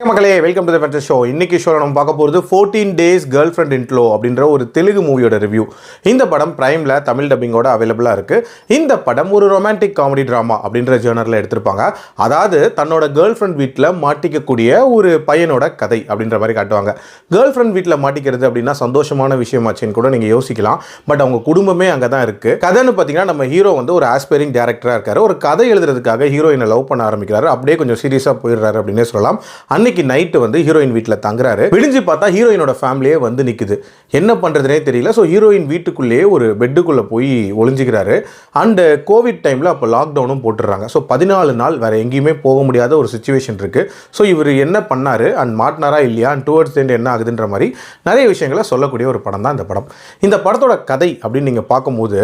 மக்களே welcome to the பென்டர் show. இன்னைக்கு ஷோல நம்ம பார்க்க போகிறது 14 டேஸ் கேர்ள் ஃப்ரெண்ட் இன்ட்ரோ அப்படின்ற ஒரு தெலுங்கு மூவியோட ரிவ்யூ. இந்த படம் பிரைமில் தமிழ் டப்பிங்கோட அவைலபிளாக இருக்குது. இந்த படம் ஒரு ரொமான்டிக் காமெடி ட்ராமா அப்படின்ற ஜேர்னரில் எடுத்திருப்பாங்க. அதாவது தன்னோட கேர்ள் ஃப்ரெண்ட் வீட்டில் மாட்டிக்கக்கூடிய ஒரு பையனோட கதை அப்படின்ற மாதிரி காட்டுவாங்க. கேர்ள் ஃப்ரெண்ட் வீட்டில் மாட்டிக்கிறது அப்படின்னா சந்தோஷமான விஷயமாச்சுன்னு கூட நீங்கள் யோசிக்கலாம். பட் அவங்க குடும்பமே அங்கே தான் இருக்குது. கதைன்னு பார்த்தீங்கன்னா நம்ம ஹீரோ வந்து ஒரு ஆஸ்பைரிங் டேரக்டராக இருக்காரு. ஒரு கதை எழுதுறதுக்காக ஹீரோயினை லவ் பண்ண ஆரம்பிக்கிறாரு. அப்படியே கொஞ்சம் சீரியஸாக போயிடுறாரு அப்படின்னே சொல்லலாம். அன்னைக்கு நைட்டு வந்து ஹீரோயின் வீட்டில் தங்குறாரு. விடிஞ்சு பார்த்தா ஹீரோயினோட ஃபேமிலியே வந்து நிற்குது. என்ன பண்ணுறதுனே தெரியல. ஸோ ஹீரோயின் வீட்டுக்குள்ளேயே ஒரு பெட்டுக்குள்ளே போய் ஒளிஞ்சிக்கிறாரு. அண்டு கோவிட் டைமில் அப்போ லாக்டவுனும் போட்டுடுறாங்க. ஸோ 14 நாள் வேறு எங்கேயுமே போக முடியாத ஒரு சுச்சுவேஷன் இருக்குது. ஸோ இவர் என்ன பண்ணார் அண்ட் மாட்டினாரா இல்லையா அண்ட் டுவர்ட்ஸ் எண்ட் என்ன ஆகுதுன்ற மாதிரி நிறைய விஷயங்களை சொல்லக்கூடிய ஒரு படம் தான் இந்த படம். இந்த படத்தோட கதை அப்படின்னு நீங்கள் பார்க்கும்போது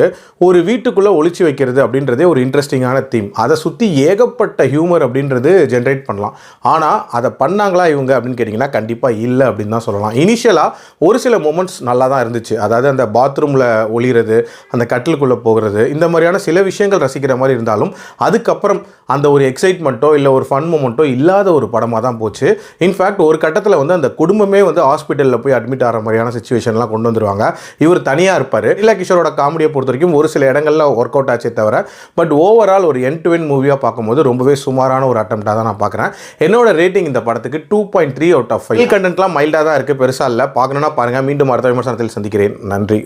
ஒரு வீட்டுக்குள்ளே ஒளிச்சு வைக்கிறது அப்படின்றதே ஒரு இன்ட்ரெஸ்டிங்கான தீம். அதை சுற்றி ஏகப்பட்ட ஹியூமர் அப்படின்றது ஜென்ரேட் பண்ணலாம். ஆனால் அதை பண்ணாங்களா இவங்க அப்படின்னு கேட்டிங்கன்னா கண்டிப்பாக இல்லை அப்படின்னு தான் சொல்லலாம். இனிஷியலாக ஒரு சில மொமெண்ட்ஸ் நல்லா தான் இருந்துச்சு. அதாவது அந்த பாத்ரூமில் ஒளிகிறது, அந்த கட்டிலுக்குள்ளே போகிறது, இந்த மாதிரியான சில விஷயங்கள் ரசிக்கிற மாதிரி இருந்தாலும் அதுக்கப்புறம் அந்த ஒரு எக்ஸைட்மெண்ட்டோ இல்லை ஒரு ஃபன் மொமெண்ட்டோ இல்லாத ஒரு படமாக தான் போச்சு. இன்ஃபேக்ட் ஒரு கட்டத்தில் வந்து அந்த குடும்பமே வந்து ஹாஸ்பிட்டலில் போய் அட்மிட் ஆகிற மாதிரியான சுச்சுவேஷன்லாம் கொண்டு வந்துருவாங்க. இவர் தனியாக இருப்பார். நீலா கிஷோரோட காமெடியை பொறுத்த வரைக்கும் ஒரு சில இடங்களில் ஒர்க் அவுட் ஆச்சே தவிர பட் ஓவரால் ஒரு எண்ட் டு எண்ட் மூவியாக பார்க்கும்போது ரொம்பவே சுமாரான ஒரு அட்டம்ப்டாக தான் நான் பார்க்குறேன். என்னோட ரேட்டிங் இந்த படத்துக்கு 2.3 out of 5. கண்டென்ட்லாம் மைல்டாக தான் இருக்குது, பெருசாக இல்லை. பார்க்கணுன்னா பாருங்கள். மீண்டும் அடுத்த விமர்சனத்தில் சந்திக்கிறேன். நன்றி.